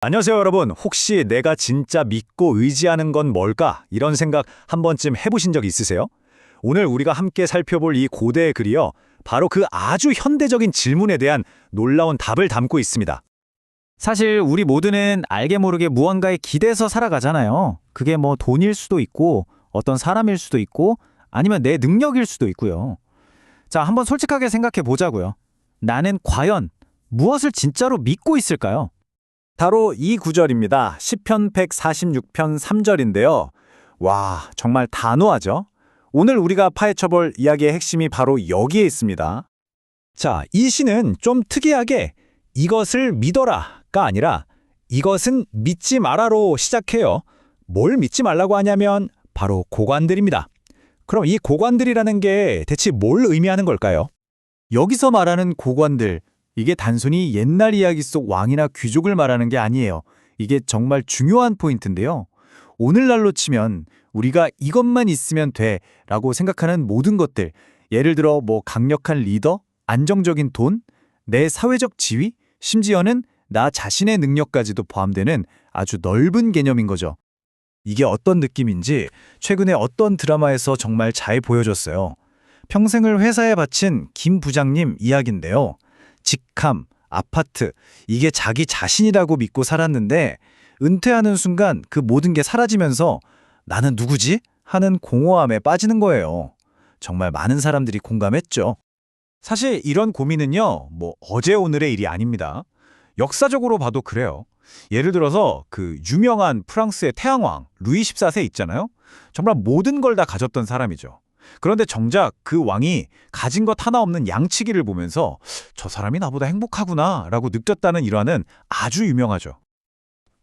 안녕하세요, 여러분. 혹시 내가 진짜 믿고 의지하는 건 뭘까? 이런 생각 한 번쯤 해보신 적 있으세요? 오늘 우리가 함께 살펴볼 이 고대의 글이요. 바로 그 아주 현대적인 질문에 대한 놀라운 답을 담고 있습니다. 사실 우리 모두는 알게 모르게 무언가에 기대서 살아가잖아요. 그게 뭐 돈일 수도 있고 어떤 사람일 수도 있고 아니면 내 능력일 수도 있고요. 자, 한번 솔직하게 생각해 보자고요. 나는 과연 무엇을 진짜로 믿고 있을까요? 바로 이 구절입니다. 시편 146편 3절인데요. 와, 정말 단호하죠? 오늘 우리가 파헤쳐볼 이야기의 핵심이 바로 여기에 있습니다. 자, 이 시는 좀 특이하게 이것을 믿어라가 아니라 이것은 믿지 마라로 시작해요. 뭘 믿지 말라고 하냐면 바로 고관들입니다. 그럼 이 고관들이라는 게 대체 뭘 의미하는 걸까요? 여기서 말하는 고관들, 이게 단순히 옛날 이야기 속 왕이나 귀족을 말하는 게 아니에요. 이게 정말 중요한 포인트인데요. 오늘날로 치면 우리가 이것만 있으면 돼 라고 생각하는 모든 것들, 예를 들어 뭐 강력한 리더, 안정적인 돈, 내 사회적 지위, 심지어는 나 자신의 능력까지도 포함되는 아주 넓은 개념인 거죠. 이게 어떤 느낌인지 최근에 어떤 드라마에서 정말 잘 보여줬어요. 평생을 회사에 바친 김 부장님 이야기인데요. 직함, 아파트, 이게 자기 자신이라고 믿고 살았는데 은퇴하는 순간 그 모든 게 사라지면서 나는 누구지? 하는 공허함에 빠지는 거예요. 정말 많은 사람들이 공감했죠. 사실 이런 고민은요, 뭐 어제 오늘의 일이 아닙니다. 역사적으로 봐도 그래요. 예를 들어서 그 유명한 프랑스의 태양왕 루이 14세 있잖아요. 정말 모든 걸 다 가졌던 사람이죠. 그런데 정작 그 왕이 가진 것 하나 없는 양치기를 보면서 저 사람이 나보다 행복하구나 라고 느꼈다는 일화는 아주 유명하죠.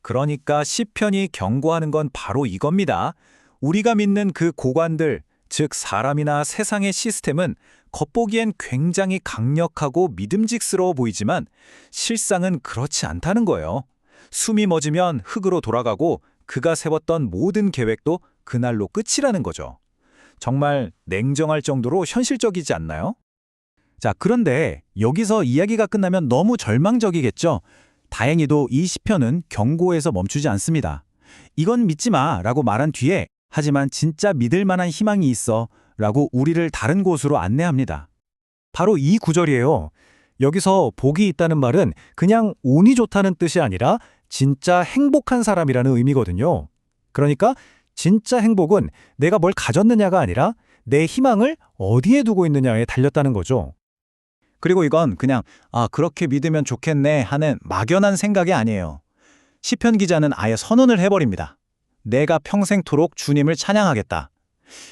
그러니까 시편이 경고하는 건 바로 이겁니다. 우리가 믿는 그 고관들, 즉 사람이나 세상의 시스템은 겉보기엔 굉장히 강력하고 믿음직스러워 보이지만 실상은 그렇지 않다는 거예요. 숨이 멎으면 흙으로 돌아가고 그가 세웠던 모든 계획도 그날로 끝이라는 거죠. 정말 냉정할 정도로 현실적이지 않나요? 자, 그런데 여기서 이야기가 끝나면 너무 절망적이겠죠? 다행히도 이 시편은 경고에서 멈추지 않습니다. 이건 믿지 마 라고 말한 뒤에 하지만 진짜 믿을 만한 희망이 있어 라고 우리를 다른 곳으로 안내합니다. 바로 이 구절이에요. 여기서 복이 있다는 말은 그냥 운이 좋다는 뜻이 아니라 진짜 행복한 사람이라는 의미거든요. 그러니까 진짜 행복은 내가 뭘 가졌느냐가 아니라 내 희망을 어디에 두고 있느냐에 달렸다는 거죠. 그리고 이건 그냥 그렇게 믿으면 좋겠네 하는 막연한 생각이 아니에요. 시편 기자는 아예 선언을 해버립니다. 내가 평생토록 주님을 찬양하겠다.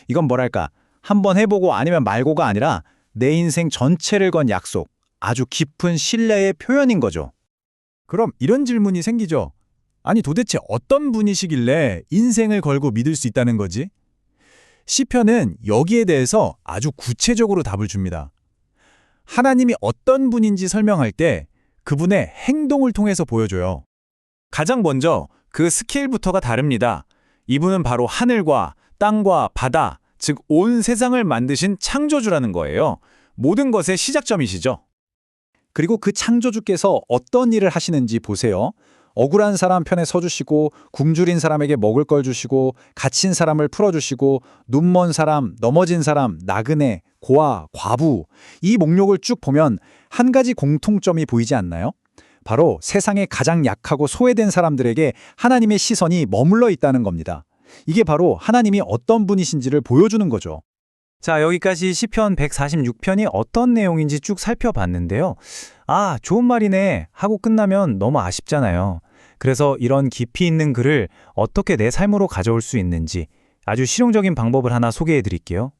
이건 뭐랄까, 한번 해보고 아니면 말고가 아니라 내 인생 전체를 건 약속, 아주 깊은 신뢰의 표현인 거죠. 그럼 이런 질문이 생기죠. 아니 도대체 어떤 분이시길래 인생을 걸고 믿을 수 있다는 거지? 시편은 여기에 대해서 아주 구체적으로 답을 줍니다. 하나님이 어떤 분인지 설명할 때 그분의 행동을 통해서 보여줘요. 가장 먼저 그 스케일부터가 다릅니다. 이분은 바로 하늘과 땅과 바다, 즉 온 세상을 만드신 창조주라는 거예요. 모든 것의 시작점이시죠. 그리고 그 창조주께서 어떤 일을 하시는지 보세요. 억울한 사람 편에 서주시고 굶주린 사람에게 먹을 걸 주시고 갇힌 사람을 풀어주시고 눈먼 사람, 넘어진 사람, 나그네, 고아, 과부 이 목록을 쭉 보면 한 가지 공통점이 보이지 않나요? 바로 세상에 가장 약하고 소외된 사람들에게 하나님의 시선이 머물러 있다는 겁니다. 이게 바로 하나님이 어떤 분이신지를 보여주는 거죠. 자, 여기까지 시편 146편이 어떤 내용인지 쭉 살펴봤는데요. 좋은 말이네 하고 끝나면 너무 아쉽잖아요. 그래서 이런 깊이 있는 글을 어떻게 내 삶으로 가져올 수 있는지 아주 실용적인 방법을 하나 소개해 드릴게요.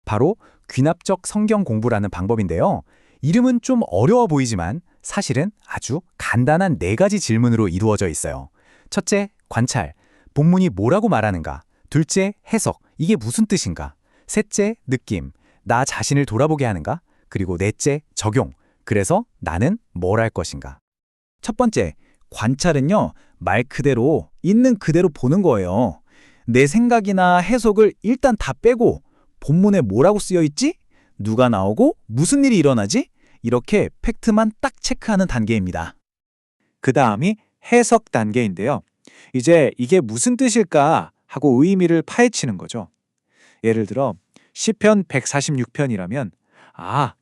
바로 귀납적 성경 공부라는 방법인데요. 이름은 좀 어려워 보이지만 사실은 아주 간단한 4가지 질문으로 이루어져 있어요. 첫째, 관찰. 본문이 뭐라고 말하는가? 둘째, 해석. 이게 무슨 뜻인가? 셋째, 느낌. 나 자신을 돌아보게 하는가? 그리고 넷째, 적용. 그래서 나는 뭘 할 것인가? 첫 번째, 관찰은요, 말 그대로 있는 그대로 보는 거예요. 내 생각이나 해석을 일단 다 빼고 본문에 뭐라고 쓰여 있지? 누가 나오고 무슨 일이 일어나지? 이렇게 팩트만 딱 체크하는 단계입니다. 그 다음이 해석 단계인데요. 이제 이게 무슨 뜻일까 하고 의미를 파헤치는 거죠. 예를 들어 시편 146편이라면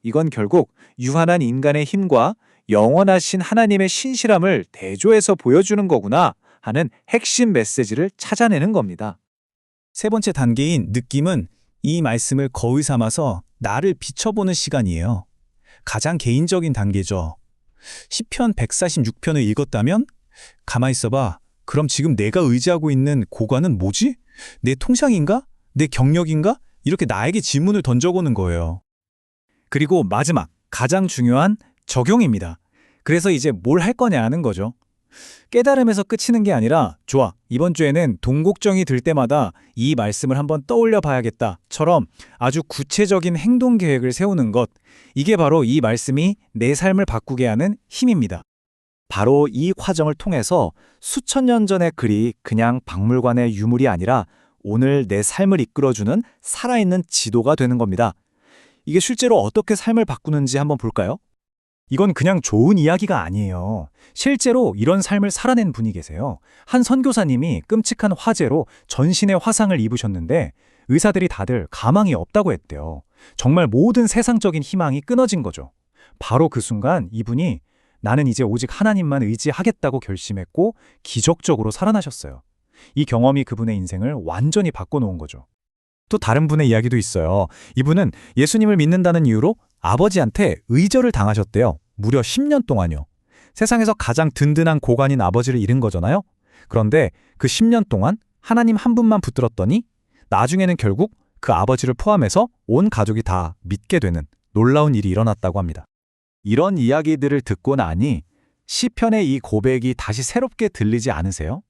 이건 결국 유한한 인간의 힘과 영원하신 하나님의 신실함을 대조해서 보여주는 거구나 하는 핵심 메시지를 찾아내는 겁니다. 세 번째 단계인 느낌은 이 말씀을 거울 삼아서 나를 비춰보는 시간이에요. 가장 개인적인 단계죠. 시편 146편을 읽었다면 가만히 있어봐. 그럼 지금 내가 의지하고 있는 고관은 뭐지? 내 통장인가? 내 경력인가? 이렇게 나에게 질문을 던져보는 거예요. 그리고 마지막, 가장 중요한 적용입니다. 그래서 이제 뭘 할 거냐 하는 거죠. 깨달음에서 끝이는 게 아니라 좋아, 이번 주에는 동곡정이 들 때마다 이 말씀을 한번 떠올려 봐야겠다처럼 아주 구체적인 행동 계획을 세우는 것, 이게 바로 이 말씀이 내 삶을 바꾸게 하는 힘입니다. 바로 이 과정을 통해서 수천 년 전의 글이 그냥 박물관의 유물이 아니라 오늘 내 삶을 이끌어주는 살아있는 지도가 되는 겁니다. 이게 실제로 어떻게 삶을 바꾸는지 한번 볼까요? 이건 그냥 좋은 이야기가 아니에요. 실제로 이런 삶을 살아낸 분이 계세요. 한 선교사님이 끔찍한 화재로 전신에 화상을 입으셨는데 의사들이 다들 가망이 없다고 했대요. 정말 모든 세상적인 희망이 끊어진 거죠. 바로 그 순간 이분이 나는 이제 오직 하나님만 의지하겠다고 결심했고 기적적으로 살아나셨어요. 이 경험이 그분의 인생을 완전히 바꿔놓은 거죠. 또 다른 분의 이야기도 있어요. 이분은 예수님을 믿는다는 이유로 아버지한테 의절을 당하셨대요. 무려 10년 동안요. 세상에서 가장 든든한 고관인 아버지를 잃은 거잖아요. 그런데 그 10년 동안 하나님 한 분만 붙들었더니 나중에는 결국 그 아버지를 포함해서 온 가족이 다 믿게 되는 놀라운 일이 일어났다고 합니다. 이런 이야기들을 듣고 나니 시편의 이 고백이 다시 새롭게 들리지 않으세요?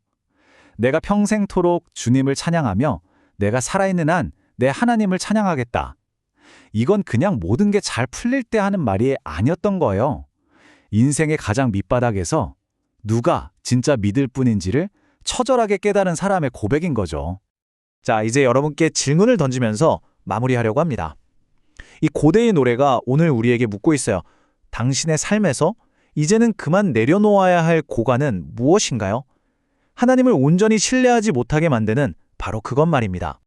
내가 평생토록 주님을 찬양하며 내가 살아있는 한 내 하나님을 찬양하겠다. 이건 그냥 모든 게 잘 풀릴 때 하는 말이 아니었던 거예요. 인생의 가장 밑바닥에서 누가 진짜 믿을 뿐인지를 처절하게 깨달은 사람의 고백인 거죠. 자, 이제 여러분께 질문을 던지면서 마무리하려고 합니다. 이 고대의 노래가 오늘 우리에게 묻고 있어요. 당신의 삶에서 이제는 그만 내려놓아야 할 고관은 무엇인가요? 하나님을 온전히 신뢰하지 못하게 만드는 바로 그것 말입니다.